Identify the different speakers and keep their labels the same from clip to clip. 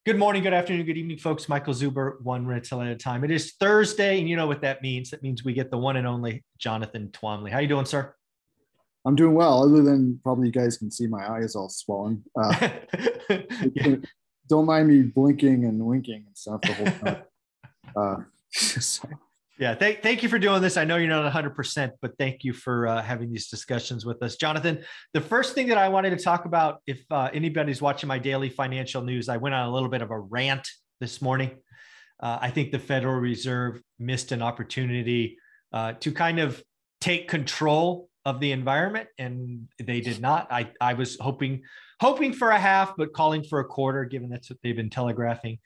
Speaker 1: Good morning, good afternoon, good evening, folks. Michael Zuber, one rental at a time. It is Thursday, and you know what that means. That means we get the one and only Jonathan Twomley. How you doing, sir?
Speaker 2: I'm doing well, other than probably you guys can see my eyes all swollen.
Speaker 1: Yeah.
Speaker 2: Don't mind me blinking and winking and stuff the whole time.
Speaker 1: Yeah, thank you for doing this. I know you're not 100%, but thank you for having these discussions with us. Jonathan, the first thing that I wanted to talk about, if anybody's watching my daily financial news, I went on a little bit of a rant this morning. I think the Federal Reserve missed an opportunity to kind of take control of the environment, and they did not. I was hoping for a half, but calling for a quarter, given that's what they've been telegraphing.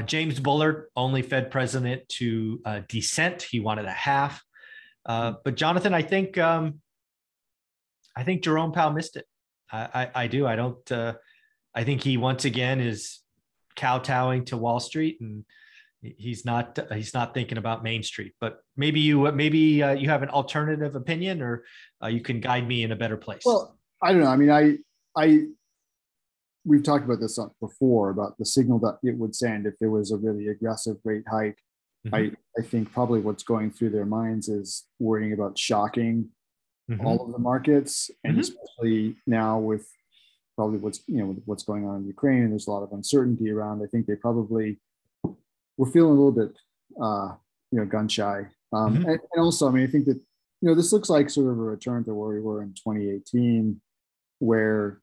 Speaker 1: James Bullard, only Fed president to dissent. He wanted a half. But Jonathan, I think Jerome Powell missed it. I do. I don't. I think he once again is kowtowing to Wall Street, and he's not thinking about Main Street. But maybe you have an alternative opinion, or you can guide me in a better place.
Speaker 2: Well, I don't know. I mean, we've talked about this before about the signal that it would send if there was a really aggressive rate hike. Mm-hmm. I think probably what's going through their minds is worrying about shocking all of the markets, and especially now with probably what's going on in Ukraine, and there's a lot of uncertainty around. I think they probably were feeling a little bit gun shy. And also, I mean, I think that this looks like sort of a return to where we were in 2018, where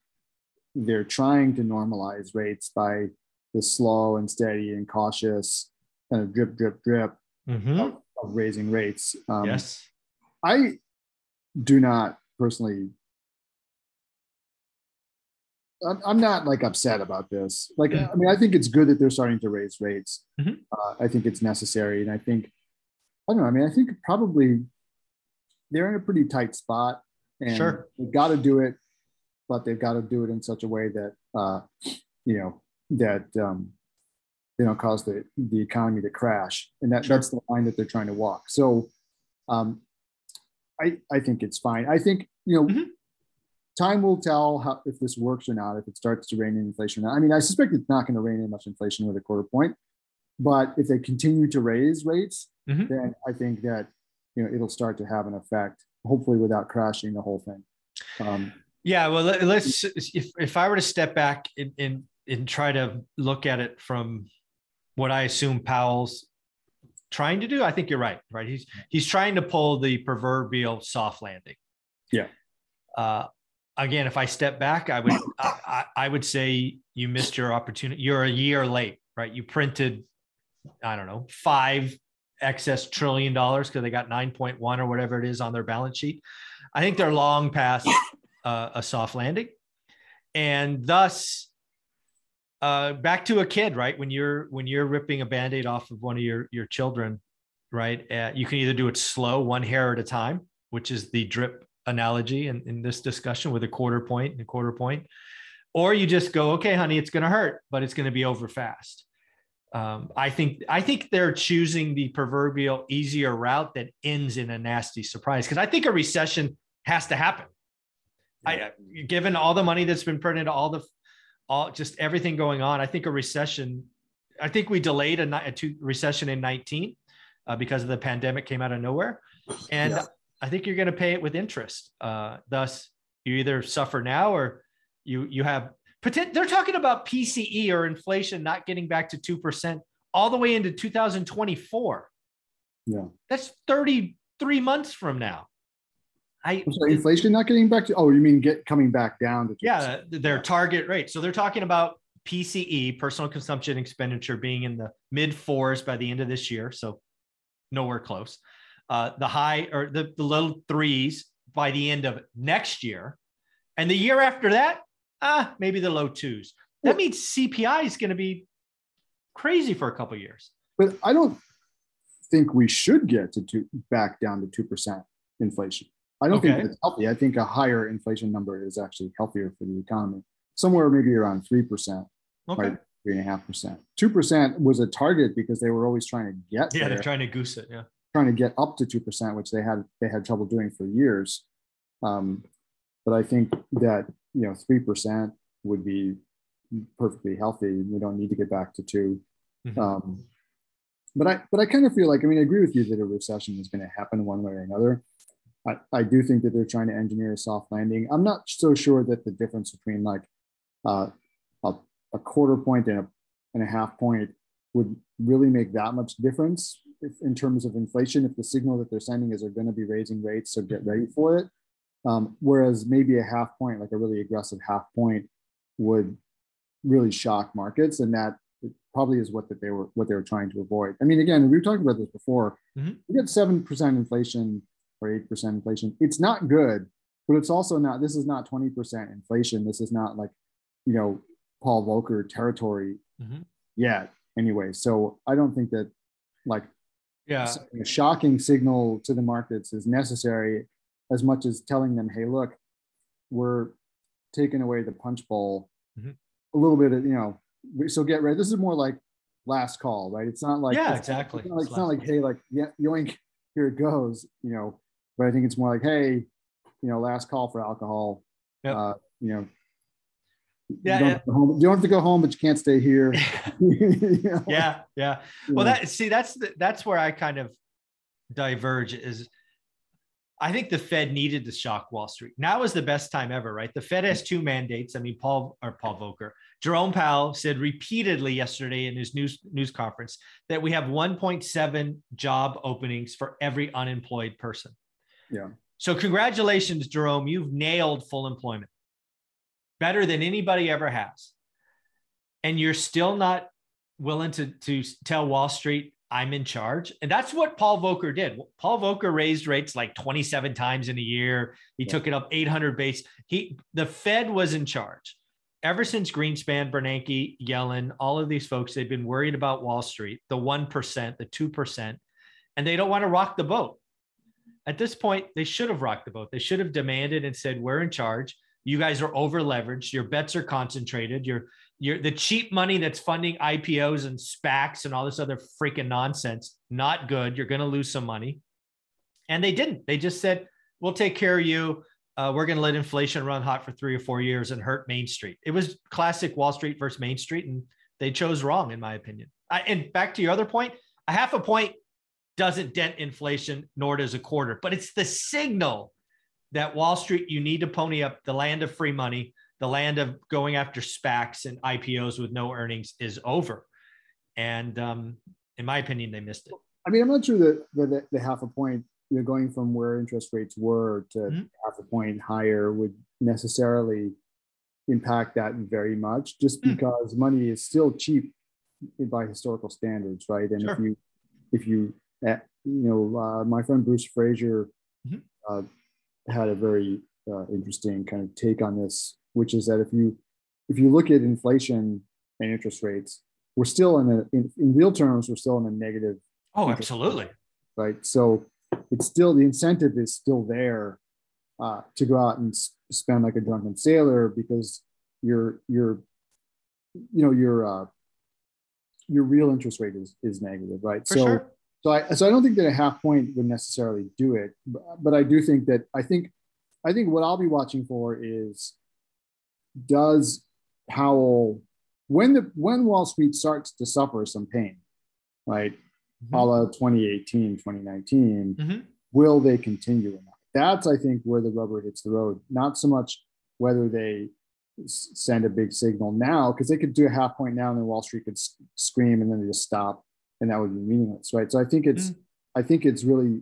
Speaker 2: they're trying to normalize rates by the slow and steady and cautious kind of drip of raising rates.
Speaker 1: Yes.
Speaker 2: I do not personally, I'm not like upset about this. Like, I mean, I think it's good that they're starting to raise rates. I think it's necessary. And I think probably they're in a pretty tight spot, and they've got to do it, but they've got to do it in such a way that, they don't cause the economy to crash. And that's the line that they're trying to walk. So I think it's fine. I think, time will tell if this works or not, if it starts to rein in inflation or not. I mean, I suspect it's not going to rein in much inflation with a quarter point, but if they continue to raise rates, then I think that, it'll start to have an effect, hopefully without crashing the whole thing.
Speaker 1: Yeah, well, let's. If I were to step back and try to look at it from what I assume Powell's trying to do, I think you're right. Right, he's trying to pull the proverbial soft landing.
Speaker 2: Yeah.
Speaker 1: Again, if I step back, I would say you missed your opportunity. You're a year late, right? You printed, I don't know, $5 excess trillion because they got 9.1 or whatever it is on their balance sheet. I think they're long past a soft landing, and thus back to a kid, right? When you're ripping a Band-Aid off of one of your children, right? You can either do it slow, one hair at a time, which is the drip analogy in this discussion, with a quarter point, or you just go, okay, honey, it's going to hurt, but it's going to be over fast. I think they're choosing the proverbial easier route that ends in a nasty surprise, because I think a recession has to happen. Given all the money that's been printed, all just everything going on, I think a recession. I think we delayed a recession in 19 because of the pandemic, came out of nowhere, and I think you're going to pay it with interest. Thus, you either suffer now or you have. They're talking about PCE, or inflation, not getting back to 2% all the way into 2024. Yeah, that's 33 months from now.
Speaker 2: Inflation not getting back to, you mean coming back down to 2%.
Speaker 1: Yeah, their target rate. So they're talking about PCE, personal consumption expenditure, being in the mid 4s by the end of this year. So nowhere close. The high, or the low 3s by the end of next year. And the year after that, maybe the low 2s. That means CPI is going to be crazy for a couple of years.
Speaker 2: But I don't think we should get back down to 2% inflation. I don't think that's healthy. I think a higher inflation number is actually healthier for the economy. Somewhere maybe around 3%, right? 3.5%. 2% was a target because they were always trying to get there.
Speaker 1: They're trying to goose it. Yeah,
Speaker 2: trying to get up to 2%, which they had trouble doing for years. But I think that 3% would be perfectly healthy. We don't need to get back to 2.
Speaker 1: Mm-hmm.
Speaker 2: But I kind of feel like, I mean, I agree with you that a recession is going to happen one way or another. I do think that they're trying to engineer a soft landing. I'm not so sure that the difference between like a quarter point and a half point would really make that much difference in terms of inflation, if the signal that they're sending is they're going to be raising rates, so get ready for it. Whereas maybe a half point, like a really aggressive half point, would really shock markets, and that probably is what they were trying to avoid. I mean, again, we were talking about this before.
Speaker 1: Mm-hmm.
Speaker 2: We get 7% inflation or 8% inflation. It's not good, but it's also not. This is not 20% inflation. This is not like, Paul Volcker territory yet. Anyway, so I don't think that like a shocking signal to the markets is necessary as much as telling them, hey, look, we're taking away the punch bowl a little bit of, so get ready. This is more like last call, right? It's not like,
Speaker 1: exactly.
Speaker 2: It's not like, hey, like, yeah, yoink, here it goes, but I think it's more like, hey, last call for alcohol.
Speaker 1: Yep.
Speaker 2: You don't have to go home, but you can't stay here.
Speaker 1: Yeah. Well, that's where I kind of diverge. Is I think the Fed needed to shock Wall Street. Now is the best time ever, right? The Fed has 2 mandates. I mean, Paul Volcker, Jerome Powell said repeatedly yesterday in his news conference that we have 1.7 job openings for every unemployed person.
Speaker 2: Yeah.
Speaker 1: So congratulations, Jerome. You've nailed full employment better than anybody ever has. And you're still not willing to tell Wall Street, I'm in charge. And that's what Paul Volcker did. Paul Volcker raised rates like 27 times in a year. He took it up 800 base. The Fed was in charge. Ever since Greenspan, Bernanke, Yellen, all of these folks, they've been worried about Wall Street, the 1%, the 2%, and they don't want to rock the boat. At this point, they should have rocked the boat. They should have demanded and said, we're in charge. You guys are over leveraged. Your bets are concentrated. You're the cheap money that's funding IPOs and SPACs and all this other freaking nonsense. Not good. You're going to lose some money. And they didn't. They just said, we'll take care of you. We're going to let inflation run hot for 3 or 4 years and hurt Main Street. It was classic Wall Street versus Main Street, and they chose wrong, in my opinion. And back to your other point, a half a point doesn't dent inflation, nor does a quarter. But it's the signal that Wall Street, you need to pony up. The land of free money, the land of going after SPACs and IPOs with no earnings is over. And in my opinion, they missed it.
Speaker 2: I mean, I'm not sure that the half a point, going from where interest rates were to half a point higher would necessarily impact that very much, just because money is still cheap by historical standards, right? And sure. if you my friend Bruce Frazier had a very interesting kind of take on this, which is that if you look at inflation and interest rates, we're still in real terms, we're still in a negative.
Speaker 1: Oh, absolutely.
Speaker 2: Right. So it's still, the incentive is still there to go out and spend like a drunken sailor, because your real interest rate is negative, right?
Speaker 1: For sure.
Speaker 2: So I don't think that a half point would necessarily do it, but I do think that I think what I'll be watching for is, does Powell, when Wall Street starts to suffer some pain, right? A la 2018, 2019, will they continue or not? That's, I think, where the rubber hits the road. Not so much whether they send a big signal now, because they could do a half point now and then Wall Street could scream and then they just stop, and that would be meaningless, right? So I think it's really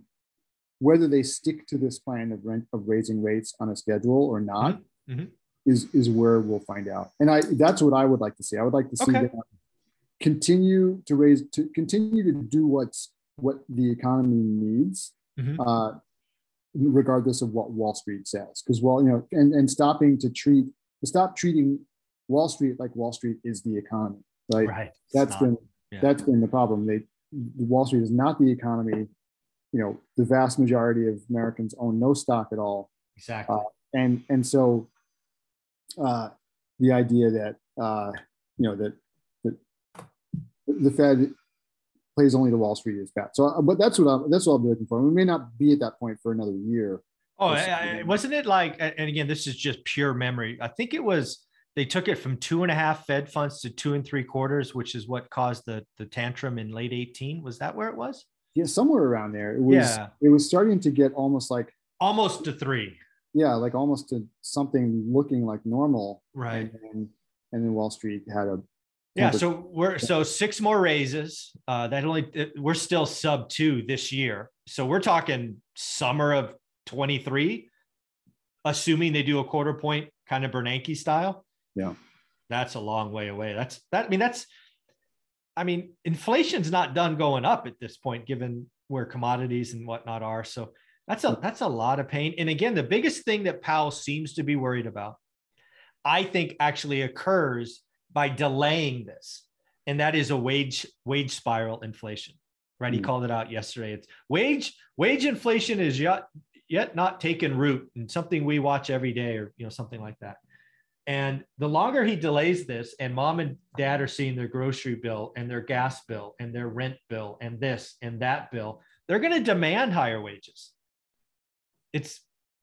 Speaker 2: whether they stick to this plan of raising rates on a schedule or not is where we'll find out. And that's what I would like to see. I would like to see them continue to do what the economy needs, regardless of what Wall Street says. Because and stop treating Wall Street like Wall Street is the economy, right?
Speaker 1: Right.
Speaker 2: That's been the problem. Wall Street is not the economy. The vast majority of Americans own no stock at all.
Speaker 1: Exactly.
Speaker 2: And so the idea that that the Fed plays only to Wall Street is bad. So, but that's what I'll be looking for. We may not be at that point for another year.
Speaker 1: Oh, wasn't it like? And again, this is just pure memory. I think it was they took it from 2.5 Fed funds to 2 3/4, which is what caused the tantrum in late 18. Was that where it was?
Speaker 2: Yeah, somewhere around there.
Speaker 1: Yeah.
Speaker 2: It was starting to get almost like
Speaker 1: Almost to 3.
Speaker 2: yeah, like almost to something looking like normal.
Speaker 1: Right.
Speaker 2: And then Wall Street had a
Speaker 1: yeah. So 6 more raises. We're still sub 2 this year. So we're talking summer of 23, assuming they do a 1/4 point kind of Bernanke style.
Speaker 2: Yeah.
Speaker 1: That's a long way away. Inflation's not done going up at this point, given where commodities and whatnot are. So that's a lot of pain. And again, the biggest thing that Powell seems to be worried about, I think, actually occurs by delaying this. And that is a wage spiral inflation, right? He called it out yesterday. It's wage inflation is yet not taken root, and something we watch every day, or something like that. And the longer he delays this, and mom and dad are seeing their grocery bill and their gas bill and their rent bill and this and that bill, they're going to demand higher wages.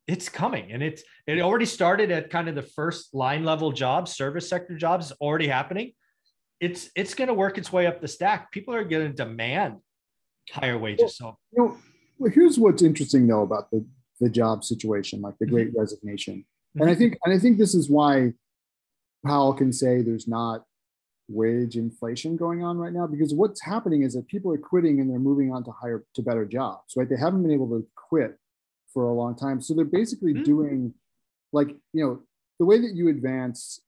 Speaker 1: It's coming, and it already started at kind of the first line level jobs, service sector jobs. It's already happening. It's going to work its way up the stack. People are going to demand higher wages. So
Speaker 2: here's what's interesting though about the job situation, like the Great Resignation. And I think this is why Powell can say there's not wage inflation going on right now, because what's happening is that people are quitting and they're moving on to better jobs, right? They haven't been able to quit for a long time. So they're basically doing the way that you advance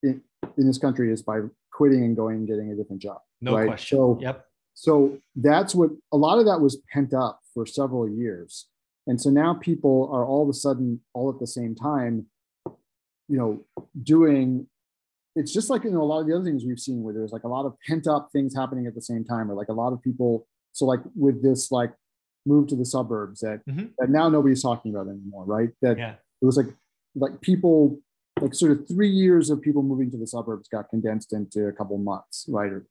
Speaker 2: in this country is by quitting and going and getting a different job.
Speaker 1: No
Speaker 2: right?
Speaker 1: question.
Speaker 2: So,
Speaker 1: yep.
Speaker 2: So that's what a lot of that was pent up for several years. And so now people are all of a sudden, all at the same time, doing, it's just like, a lot of the other things we've seen where there's like a lot of pent up things happening at the same time, or like a lot of people. So like with this, like move to the suburbs that now nobody's talking about anymore, right? That it was like people, like sort of 3 years of people moving to the suburbs got condensed into a couple months, right? Or,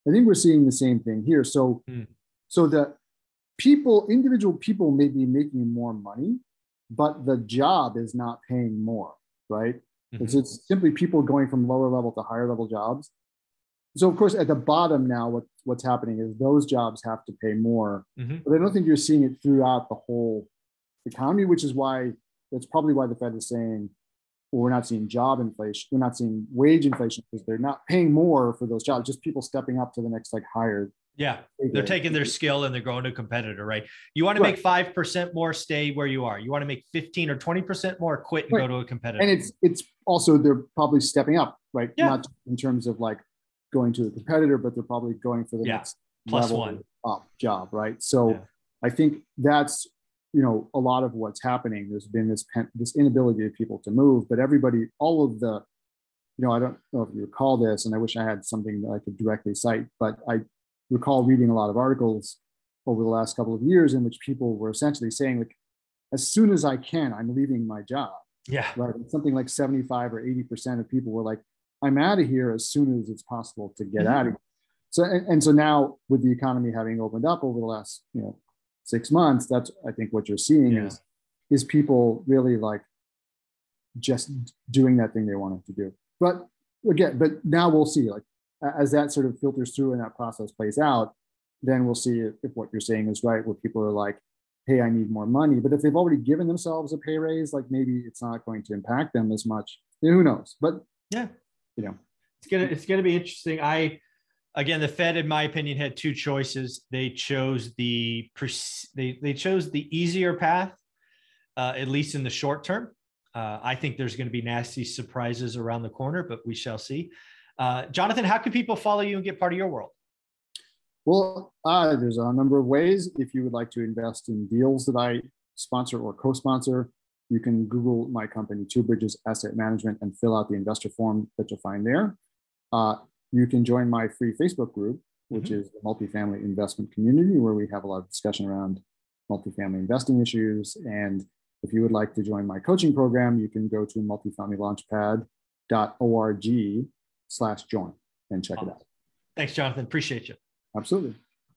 Speaker 2: I think we're seeing the same thing here. So that individual people may be making more money, but the job is not paying more, right? It's simply people going from lower level to higher level jobs. So of course, at the bottom now, what's happening is those jobs have to pay more, but I don't think you're seeing it throughout the whole economy, which is why that's probably why the Fed is saying, well, we're not seeing job inflation, we're not seeing wage inflation, because they're not paying more for those jobs, just people stepping up to the next higher.
Speaker 1: Yeah, they're taking their skill and they're going to a competitor, right? You want to make 5% more, stay where you are. You want to make 15 or 20% more, quit and go to a competitor. And
Speaker 2: it's also, they're probably stepping up, right?
Speaker 1: Yeah.
Speaker 2: Not in terms of like going to a competitor, but they're probably going for the next
Speaker 1: plus
Speaker 2: level
Speaker 1: one
Speaker 2: up job, right? So I think that's, a lot of what's happening. There's been this inability of people to move, but everybody, all of the, I don't know if you recall this, and I wish I had something that I could directly cite, but I recall reading a lot of articles over the last couple of years in which people were essentially saying, like, as soon as I can, I'm leaving my job.
Speaker 1: Yeah.
Speaker 2: Right. And something like 75 or 80% of people were like, I'm out of here as soon as it's possible to get out of here. So, and so now with the economy having opened up over the last, 6 months, that's, I think what you're seeing is people really like just doing that thing they wanted to do. But again, now we'll see, like, as that sort of filters through and that process plays out, then we'll see if what you're saying is right, where people are like, hey, I need more money. But if they've already given themselves a pay raise, like maybe it's not going to impact them as much. Who knows? But
Speaker 1: it's gonna be interesting. Again, the Fed, in my opinion, had two choices. They chose they chose the easier path, at least in the short term. I think there's going to be nasty surprises around the corner, but we shall see. Jonathan, how can people follow you and get part of your world?
Speaker 2: Well, there's a number of ways. If you would like to invest in deals that I sponsor or co-sponsor, you can Google my company, Two Bridges Asset Management, and fill out the investor form that you'll find there. You can join my free Facebook group, which is the multifamily investment community, where we have a lot of discussion around multifamily investing issues. And if you would like to join my coaching program, you can go to multifamilylaunchpad.org/join and check it out.
Speaker 1: Thanks, Jonathan. Appreciate you.
Speaker 2: Absolutely.